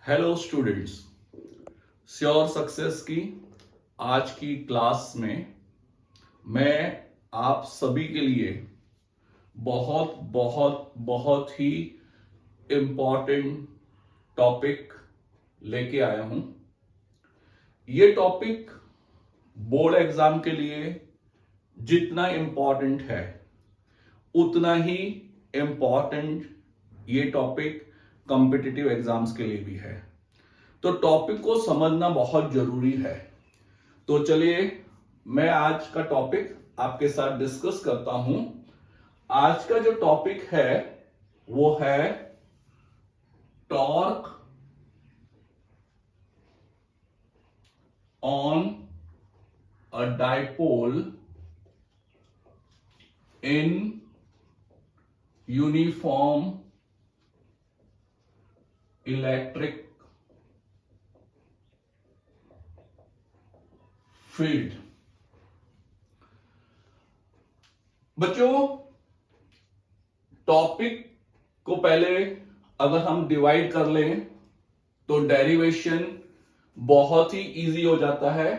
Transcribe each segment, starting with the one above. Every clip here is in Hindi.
हेलो स्टूडेंट्स, श्योर सक्सेस की आज की क्लास में मैं आप सभी के लिए बहुत बहुत बहुत ही इम्पॉर्टेंट टॉपिक लेके आया हूं। ये टॉपिक बोर्ड एग्जाम के लिए जितना इम्पॉर्टेंट है उतना ही इम्पॉर्टेंट ये टॉपिक कॉम्पिटिटिव एग्जाम्स के लिए भी है। तो टॉपिक को समझना बहुत जरूरी है। तो चलिए मैं आज का टॉपिक आपके साथ डिस्कस करता हूं। आज का जो टॉपिक है वो है torque on a dipole in uniform electric field. बच्चों, टॉपिक को पहले अगर हम डिवाइड कर लें तो डेरिवेशन बहुत ही इजी हो जाता है,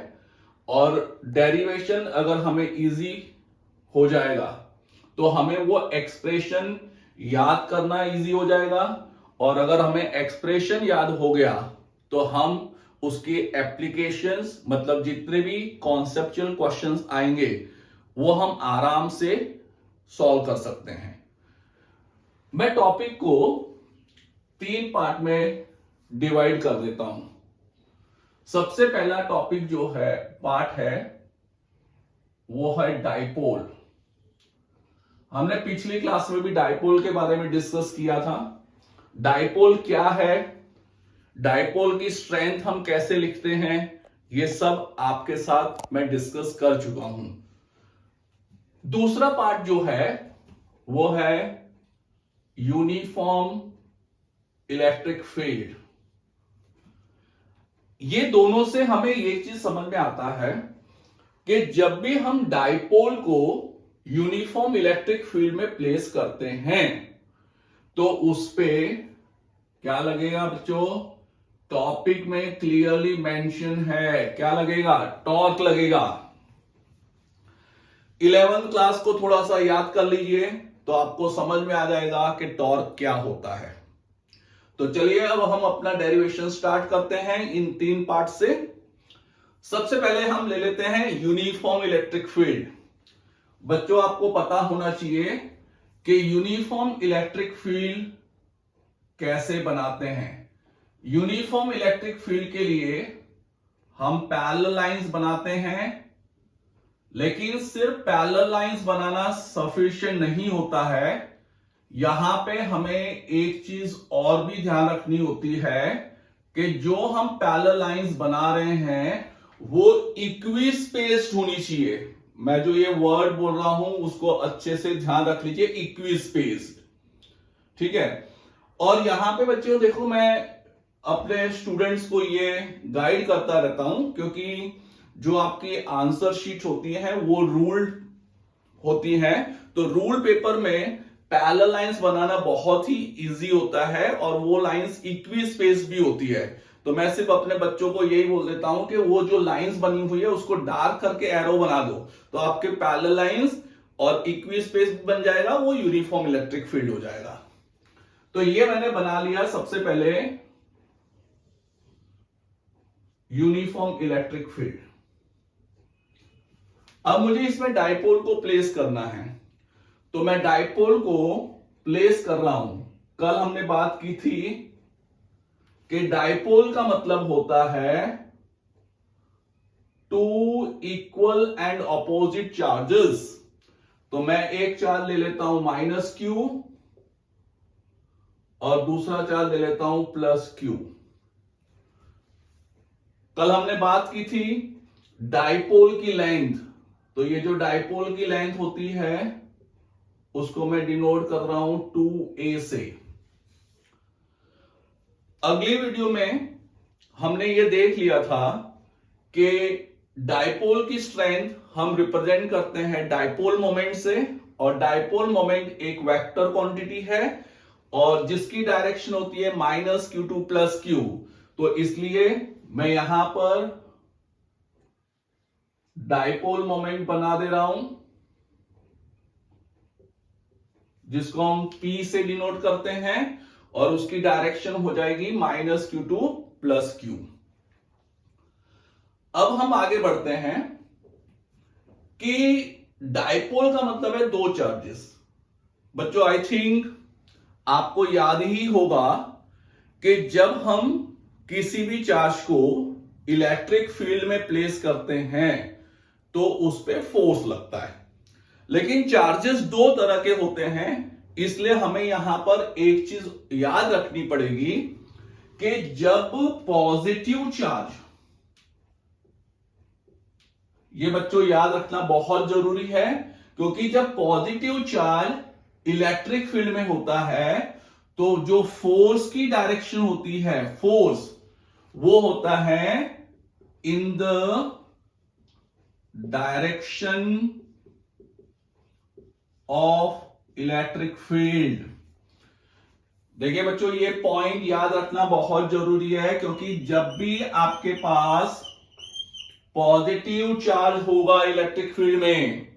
और डेरिवेशन अगर हमें इजी हो जाएगा तो हमें वो एक्सप्रेशन याद करना इजी हो जाएगा, और अगर हमें एक्सप्रेशन याद हो गया तो हम उसके एप्लीकेशंस मतलब जितने भी कॉन्सेप्चुअल क्वेश्चंस आएंगे वो हम आराम से सॉल्व कर सकते हैं। मैं टॉपिक को 3 पार्ट में डिवाइड कर देता हूं। सबसे पहला टॉपिक जो है पार्ट है वो है डाइपोल। हमने पिछली क्लास में भी डाइपोल के बारे में डिस्कस किया था। डाइपोल क्या है, डाइपोल की स्ट्रेंथ हम कैसे लिखते हैं, ये सब आपके साथ मैं डिस्कस कर चुका हूं। दूसरा पार्ट जो है वो है यूनिफॉर्म इलेक्ट्रिक फील्ड। ये दोनों से हमें ये चीज समझ में आता है कि जब भी हम डाइपोल को यूनिफॉर्म इलेक्ट्रिक फील्ड में प्लेस करते हैं तो उस पे क्या लगेगा बच्चों? टॉपिक में क्लियरली मेंशन है, क्या लगेगा? टॉर्क लगेगा। 11th क्लास को थोड़ा सा याद कर लीजिए तो आपको समझ में आ जाएगा कि टॉर्क क्या होता है। तो चलिए अब हम अपना डेरिवेशन स्टार्ट करते हैं इन 3 पार्ट से। सबसे पहले हम ले लेते हैं यूनिफॉर्म इलेक्ट्रिक फील्ड। बच्चों, आपको पता होना चाहिए कि यूनिफॉर्म इलेक्ट्रिक फील्ड कैसे बनाते हैं। यूनिफॉर्म इलेक्ट्रिक फील्ड के लिए हम पैरेलल लाइंस बनाते हैं, लेकिन सिर्फ पैरेलल लाइंस बनाना सफिशिएंट नहीं होता है। यहां पे हमें एक चीज और भी ध्यान रखनी होती है कि जो हम पैरेलल लाइंस बना रहे हैं वो इक्वी स्पेस्ड होनी चाहिए। मैं जो ये वर्ड बोल रहा हूं उसको अच्छे से ध्यान रख लीजिए, इक्वी स्पेस्ड, ठीक है। और यहां पे बच्चों देखो, मैं अपने स्टूडेंट्स को ये गाइड करता रहता हूं क्योंकि जो आपकी आंसर शीट होती है वो रूल्ड होती है। तो रूल पेपर में पैरेलल लाइंस बनाना बहुत ही इजी होता है और वो लाइंस इक्वी स्पेस भी होती है। तो मैं सिर्फ अपने बच्चों को यही बोल देता हूं कि वो जो लाइंस बनी हुई है उसको डार्क करके एरो बना दो, तो आपके पैरेलल लाइंस और इक्वी स्पेस भी बन जाएगा, वो यूनिफॉर्म इलेक्ट्रिक फील्ड हो जाएगा। तो ये मैंने बना लिया सबसे पहले यूनिफॉर्म इलेक्ट्रिक फील्ड। अब मुझे इसमें डाइपोल को प्लेस करना है, तो मैं डाइपोल को प्लेस कर रहा हूं। कल हमने बात की थी कि डाइपोल का मतलब होता है two equal and opposite charges. तो मैं एक चार्ज ले लेता हूं -q और दूसरा चार्ज ले लेता हूं +q। कल हमने बात की थी डाइपोल की लेंथ, तो ये जो डाइपोल की लेंथ होती है उसको मैं डिनोट कर रहा हूं 2a से। अगली वीडियो में हमने ये देख लिया था कि डाइपोल की स्ट्रेंथ हम रिप्रेजेंट करते हैं डाइपोल मोमेंट से, और डाइपोल मोमेंट एक वेक्टर क्वांटिटी है और जिसकी डायरेक्शन होती है माइनस Q2 प्लस Q, तो इसलिए मैं यहां पर डाइपोल मोमेंट बना दे रहा हूं, जिसको हम P से डिनोट करते हैं, और उसकी डायरेक्शन हो जाएगी माइनस Q2 प्लस Q। अब हम आगे बढ़ते हैं कि डाइपोल का मतलब है दो चार्जेस। बच्चों आई थिंक आपको याद ही होगा कि जब हम किसी भी चार्ज को इलेक्ट्रिक फील्ड में प्लेस करते हैं तो उस पर फोर्स लगता है, लेकिन चार्जेस दो तरह के होते हैं, इसलिए हमें यहां पर एक चीज याद रखनी पड़ेगी कि जब पॉजिटिव चार्ज, ये बच्चों याद रखना बहुत जरूरी है, क्योंकि जब पॉजिटिव चार्ज इलेक्ट्रिक फील्ड में होता है तो जो फोर्स की डायरेक्शन होती है, फोर्स वो होता है in the direction of electric field. देखिए बच्चों, ये पॉइंट याद रखना बहुत जरूरी है, क्योंकि जब भी आपके पास पॉजिटिव चार्ज होगा इलेक्ट्रिक फील्ड में,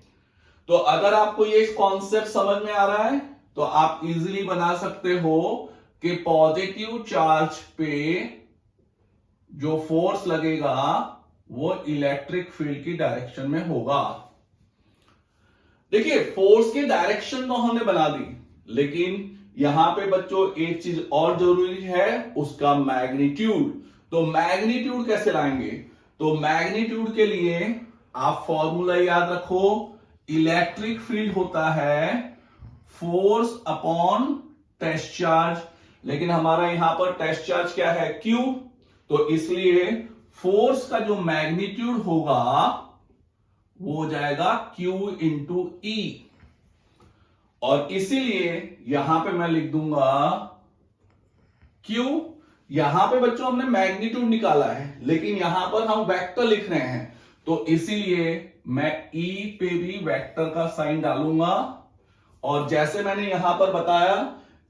तो अगर आपको ये कॉन्सेप्ट समझ में आ रहा है तो आप इजीली बना सकते हो कि पॉजिटिव चार्ज पे जो फोर्स लगेगा वो इलेक्ट्रिक फील्ड की डायरेक्शन में होगा। देखिए, फोर्स की डायरेक्शन तो हमने बना दी, लेकिन यहां पे बच्चों एक चीज और जरूरी है, उसका मैग्नीट्यूड। तो मैग्नीट्यूड कैसे लाएंगे? तो मैग्नीट्यूड के लिए आप फॉर्मूला याद रखो, इलेक्ट्रिक फील्ड होता है फोर्स अपॉन टेस्ट चार्ज, लेकिन हमारा यहां पर टेस्ट चार्ज क्या है? Q। तो इसलिए फोर्स का जो मैग्नीट्यूड होगा वो हो जाएगा Q इंटू E, और इसीलिए यहां पे मैं लिख दूंगा Q। यहां पे बच्चों हमने मैग्नीट्यूड निकाला है, लेकिन यहां पर हम वेक्टर लिख रहे हैं, तो इसीलिए मैं E पे भी वेक्टर का साइन डालूंगा। और जैसे मैंने यहां पर बताया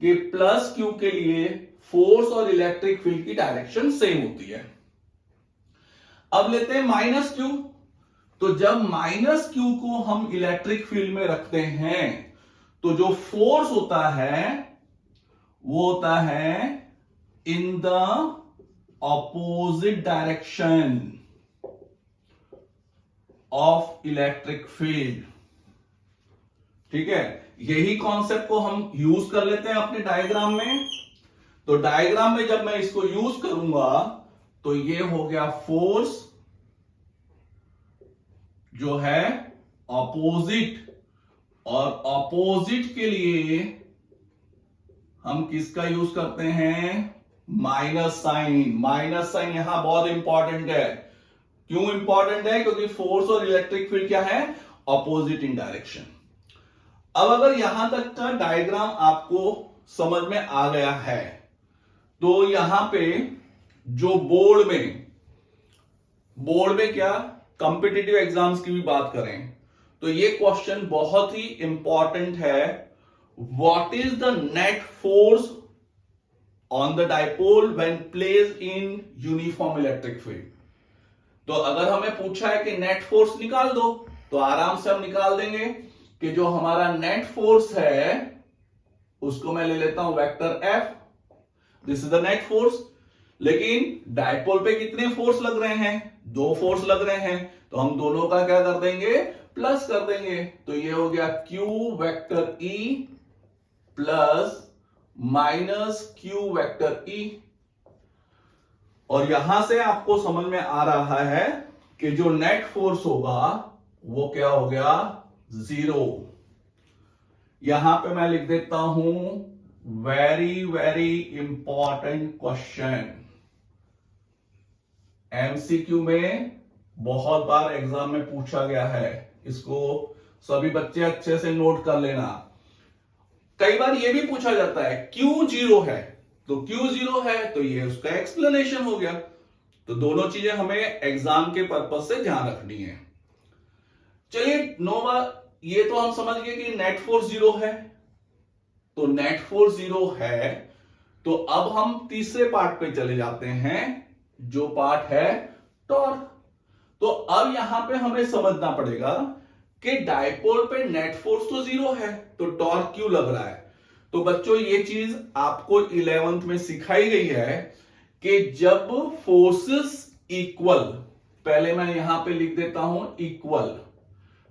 कि प्लस Q के लिए फोर्स और इलेक्ट्रिक फील्ड की डायरेक्शन सेम होती है। अब लेते हैं माइनस Q। तो जब माइनस Q को हम इलेक्ट्रिक फील्ड में रखते हैं तो जो फोर्स होता है वो होता है in the opposite direction of electric field. ठीक है, यही कॉन्सेप्ट को हम यूज कर लेते हैं अपने डायग्राम में। तो डायग्राम में जब मैं इसको यूज करूंगा तो ये हो गया फोर्स जो है ऑपोजिट, और ऑपोजिट के लिए हम किसका यूज करते हैं? Minus sign. माइनस साइन यहां बहुत इंपॉर्टेंट है। क्यों इंपॉर्टेंट है? क्योंकि फोर्स और इलेक्ट्रिक फील्ड क्या है? Opposite in direction. अब अगर यहां तक का डायग्राम आपको समझ में आ गया है, तो यहां पे जो बोर्ड में क्या कॉम्पिटिटिव एग्जाम्स की भी बात करें तो ये क्वेश्चन बहुत ही इंपॉर्टेंट है। What is the net force on the dipole when placed in uniform electric field? तो अगर हमें पूछा है कि नेट फोर्स निकाल दो, तो आराम से हम निकाल देंगे कि जो हमारा नेट फोर्स है उसको मैं ले लेता हूं vector F, this is the net force. लेकिन डाइपोल पे कितने फोर्स लग रहे हैं? दो फोर्स लग रहे हैं, तो हम दोनों का क्या कर देंगे? प्लस कर देंगे। तो ये हो गया Q vector E plus minus Q vector E। और यहां से आपको समझ में आ रहा है कि जो नेट फोर्स होगा वो क्या हो गया? 0। यहां पे मैं लिख देता हूं very very important question, MCQ में बहुत बार एग्जाम में पूछा गया है, इसको सभी बच्चे अच्छे से नोट कर लेना। कई बार यह भी पूछा जाता है क्यू 0 है, तो क्यू 0 है तो ये उसका एक्सप्लेनेशन हो गया। तो दोनों चीजें हमें एग्जाम के पर्पज से ध्यान रखनी है। चलिए नोवा, ये तो हम समझ गए कि नेट फोर्स 0 है। तो नेट फोर्स 0 है। तो अब हम तीसरे पार्ट पे चले जाते हैं, जो पार्ट है टॉर्क। तो अब यहां पे हमें समझना पड़ेगा कि डायपोल पे नेट फोर्स तो 0 है, तो टॉर्क क्यों लग रहा है। तो बच्चों ये चीज आपको 11th में सिखाई गई है कि जब फोर्सेस इक्वल, पहले मैं यहां पे लिख देता हूं इक्वल,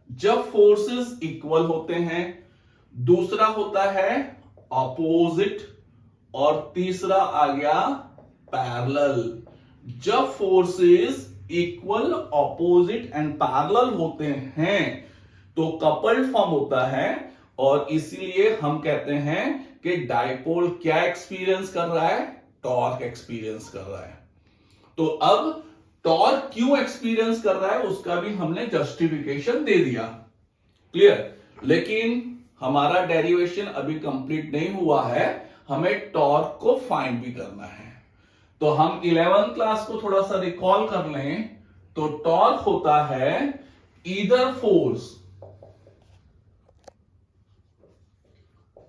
जब फोर्सेस इक्वल होते हैं, दूसरा होता है ऑपोजिट, और तीसरा आ गया पैरेलल। जब forces equal, opposite and parallel होते हैं तो कपल्ड फॉर्म होता है, और इसीलिए हम कहते हैं कि डायपोल क्या एक्सपीरियंस कर रहा है, टॉर्क एक्सपीरियंस कर रहा है। तो अब टॉर्क क्यों एक्सपीरियंस कर रहा है उसका भी हमने जस्टिफिकेशन दे दिया, क्लियर। लेकिन हमारा डेरिवेशन अभी कंप्लीट नहीं हुआ है, हमें टॉर्क को फाइंड भी करना है। तो हम 11th क्लास को थोड़ा सा रिकॉल कर लें, तो टॉर्क होता है either force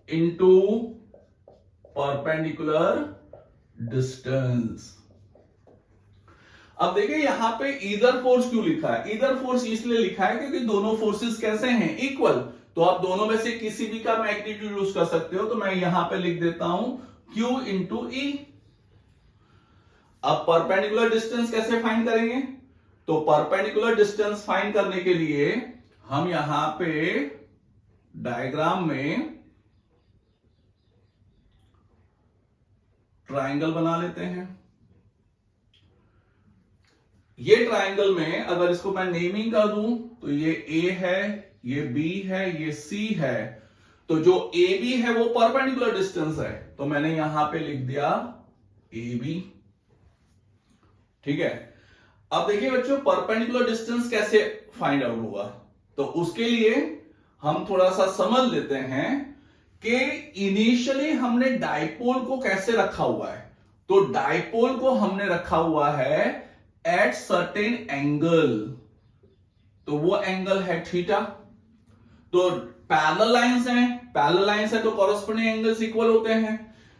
into perpendicular distance. अब देखिए यहां पे ईदर फोर्स क्यों लिखा है, ईदर फोर्स इसलिए लिखा है क्योंकि दोनों फोर्सेस कैसे हैं, इक्वल। तो आप दोनों में से किसी भी का मैग्नीट्यूड यूज कर सकते हो। तो मैं यहां पे लिख देता हूं Q इंटू ई। अब परपेंडिकुलर डिस्टेंस कैसे फाइंड करेंगे, तो परपेंडिकुलर डिस्टेंस फाइंड करने के लिए हम यहां पे डायग्राम में ट्राइंगल बना लेते हैं। ये ट्राइंगल में अगर इसको मैं नेमिंग कर दूं तो ये A है, ये B है, ये C है। तो जो AB है वो परपेंडिकुलर डिस्टेंस है, तो मैंने यहां पे लिख दिया AB, ठीक है। अब देखिए बच्चों परपेंडिकुलर डिस्टेंस कैसे फाइंड आउट होगा, तो उसके लिए हम थोड़ा सा समझ लेते हैं कि इनिशियली हमने डायपोल को कैसे रखा हुआ है। तो डायपोल को हमने रखा हुआ है एट सर्टेन एंगल, तो वो एंगल है थीटा। तो पैरेलल लाइंस हैं, पैरेलल लाइंस है तो कॉरस्पॉन्डिंग एंगल्स इक्वल होते हैं।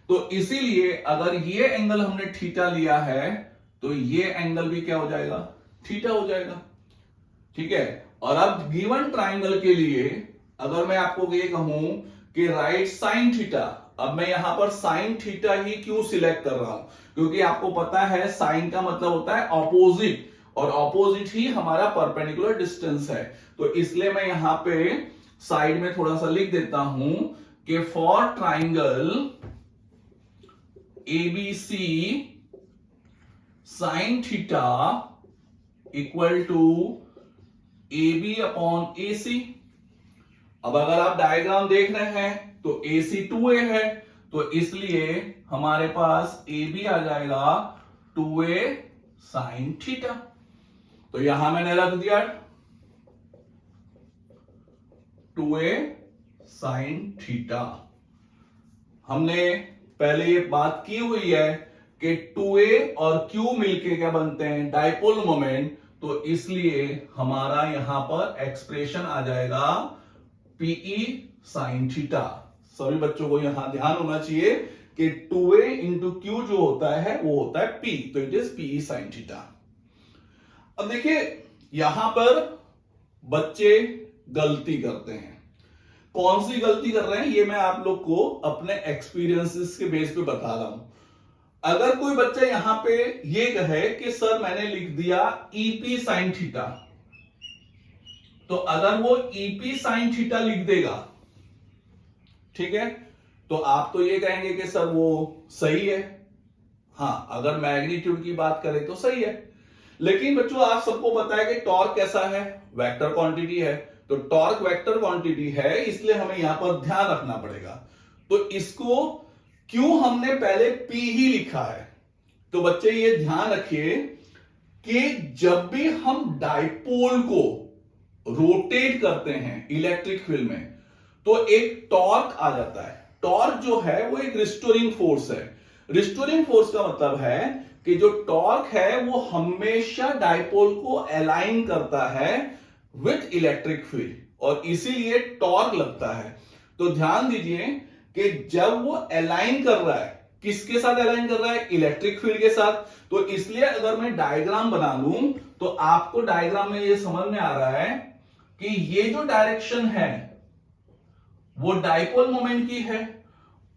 तो इसीलिए अगर ये एंगल हमने थीटा लिया है तो ये एंगल भी क्या हो जाएगा, थीटा हो जाएगा, ठीक है। और अब गिवन ट्राइंगल के लिए अगर मैं आपको ये कहूं कि राइट साइन थीटा, अब मैं यहां पर साइन थीटा ही क्यों सिलेक्ट कर रहा हूं, क्योंकि आपको पता है साइन का मतलब होता है ऑपोजिट, और ऑपोजिट ही हमारा परपेंडिकुलर डिस्टेंस है। तो इसलिए मैं यहां पे साइड में थोड़ा सा लिख देता हूं कि for triangle ABC sine theta equal to AB upon AC। अब अगर आप डायग्राम देख रहे हैं तो AC 2A है, तो इसलिए हमारे पास AB आ जाएगा 2A साइन थीटा। तो यहां मैंने रख दिया 2A साइन थीटा। हमने पहले ये बात की हुई है कि 2A और Q मिलके क्या बनते हैं, डायपोल मोमेंट। तो इसलिए हमारा यहां पर एक्सप्रेशन आ जाएगा PE साइन थीटा। सभी बच्चों को यहां ध्यान होना चाहिए कि 2A इंटू Q जो होता है वो होता है P, तो it is PE sine theta. अब देखिए यहां पर बच्चे गलती करते हैं, कौन सी गलती कर रहे हैं ये मैं आप लोग को अपने एक्सपीरियंसेस के बेस पे बता रहा हूं। अगर कोई बच्चा यहां पे ये कहे कि सर मैंने लिख दिया EP साइन थीटा, तो अगर वो EP साइन थीटा लिख देगा, ठीक है, तो आप तो ये कहेंगे कि सर वो सही है। हां, अगर मैग्नीट्यूड की बात करें तो सही है, लेकिन बच्चों आप सबको पता है कि टॉर्क कैसा है, वेक्टर क्वांटिटी है। तो टॉर्क वेक्टर क्वांटिटी है, इसलिए हमें यहां पर ध्यान रखना पड़ेगा। तो इसको क्यों हमने पहले P ही लिखा है, तो बच्चे ये ध्यान रखिए कि जब भी हम डायपोल को रोटेट करते हैं इलेक्ट्रिक फील्ड में, तो एक टॉर्क आ जाता है। टॉर्क जो है वो एक रिस्टोरिंग फोर्स है। रिस्टोरिंग फोर्स का मतलब है कि जो टॉर्क है वो हमेशा डायपोल को अलाइन करता है विथ इलेक्ट्रिक फील्ड, और इसीलिए टॉर्क लगता है। तो ध्यान दीजिए कि जब वो अलाइन कर रहा है, किसके साथ अलाइन कर रहा है? इलेक्ट्रिक फील्ड के साथ। तो इसलिए अगर मैं डायग्राम बना लूं तो आपको डायग्राम में ये समझ में आ रहा है कि ये जो डायरेक्शन है वो डाइपोल मोमेंट की है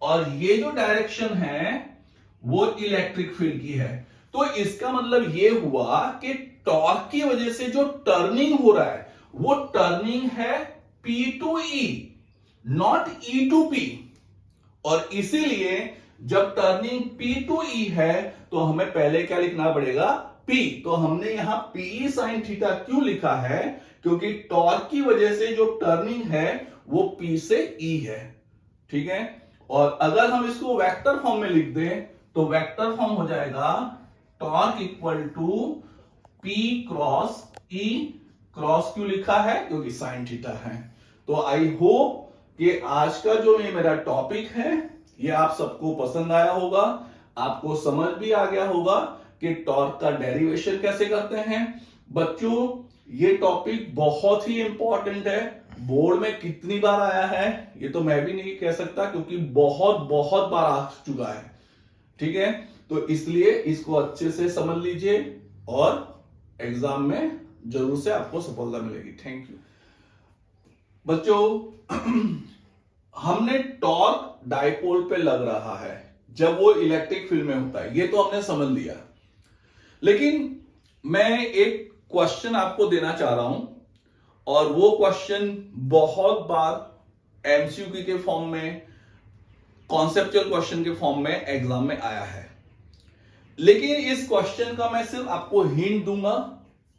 और ये जो डायरेक्शन है वो इलेक्ट्रिक फील्ड की है। तो इसका मतलब ये हुआ कि टॉर्क की वजह से जो टर्निंग हो रहा है वो टर्निंग है P to E, not E to P। और इसीलिए जब टर्निंग P टू E है तो हमें पहले क्या लिखना पड़ेगा? P। तो हमने यहां PE sin थीटा क्यों लिखा है? क्योंकि टॉर्क की वजह से जो टर्निंग है वो P से E है। ठीक है। और अगर हम इसको वेक्टर फॉर्म में लिख दें तो वेक्टर फॉर्म हो जाएगा torque equal to P cross E। Cross क्यों लिखा है? क्योंकि साइन थीटा है। तो आई होप कि आज का जो ये मेरा टॉपिक है ये आप सबको पसंद आया होगा, आपको समझ भी आ गया होगा कि टॉर्क का डेरिवेशन कैसे करते हैं। बच्चों ये टॉपिक बहुत ही इंपॉर्टेंट है। बोर्ड में कितनी बार आया है ये तो मैं भी नहीं कह सकता, क्योंकि बहुत बहुत बार आ चुका है। ठीक है। तो इसलिए इसको अच्छे से समझ लीजिए और एग्जाम में जरूर से आपको सफलता मिलेगी। थैंक यू बच्चों। हमने टॉर्क डाइपोल पे लग रहा है जब वो इलेक्ट्रिक फील्ड में होता है, ये तो हमने समझ लिया। लेकिन मैं एक क्वेश्चन आपको देना चाह रहा हूं और वो क्वेश्चन बहुत बार एमसीक्यू के फॉर्म में, कॉन्सेप्चुअल क्वेश्चन के फॉर्म में एग्जाम में आया है। लेकिन इस क्वेश्चन का मैं सिर्फ आपको हिंट दूंगा,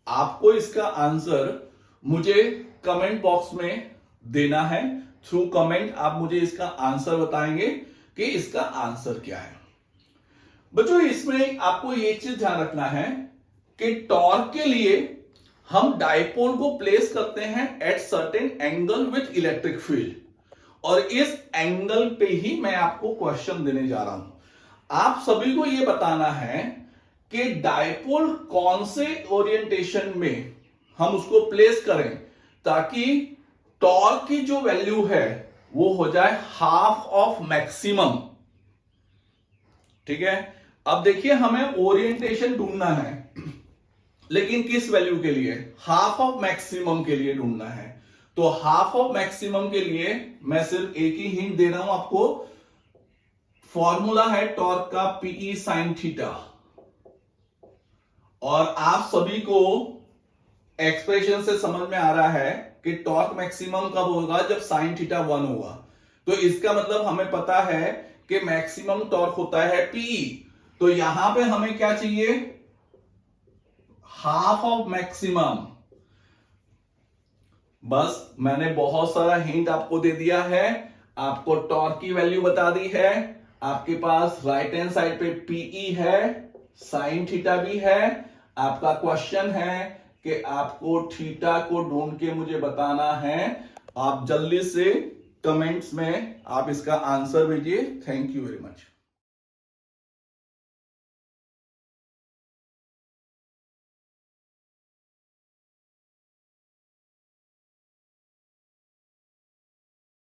आपको इसका आंसर मुझे कमेंट बॉक्स में देना है। थ्रू कमेंट आप मुझे इसका आंसर बताएंगे कि इसका आंसर क्या है। बच्चों इसमें आपको ये चीज ध्यान रखना है कि टॉर्क के लिए हम डाइपोल को प्लेस करते हैं at certain angle with electric field, और इस एंगल पे ही मैं आपको क्वेश्चन देने जा रहा हूं। आप सभी को यह बताना है कि डाइपोल कौन से ओरिएंटेशन में हम उसको प्लेस करें ताकि टॉर्क की जो वैल्यू है वो हो जाए हाफ ऑफ मैक्सिमम। ठीक है। अब देखिए हमें ओरिएंटेशन ढूंढना है, लेकिन किस वैल्यू के लिए? हाफ ऑफ मैक्सिमम के लिए ढूंढना है। तो हाफ ऑफ मैक्सिमम के लिए मैं सिर्फ एक ही हिंट दे रहा हूं आपको। फॉर्मूला है टॉर्क का PE sin थीटा, और आप सभी को एक्सप्रेशन से समझ में आ रहा है कि टॉर्क मैक्सिमम कब होगा? जब sin थीटा 1 होगा। तो इसका मतलब हमें पता है कि मैक्सिमम टॉर्क होता है PE। तो यहां पे हमें क्या चाहिए? Half of maximum. बस मैंने बहुत सारा हिंट आपको दे दिया है, आपको टॉर्क की वैल्यू बता दी है, आपके पास राइट हैंड साइड पे PE है, साइन थीटा भी है। आपका क्वेश्चन है कि आपको थीटा को ढूंढ के मुझे बताना है। आप जल्दी से कमेंट्स में आप इसका आंसर भेजिए। Thank you very much.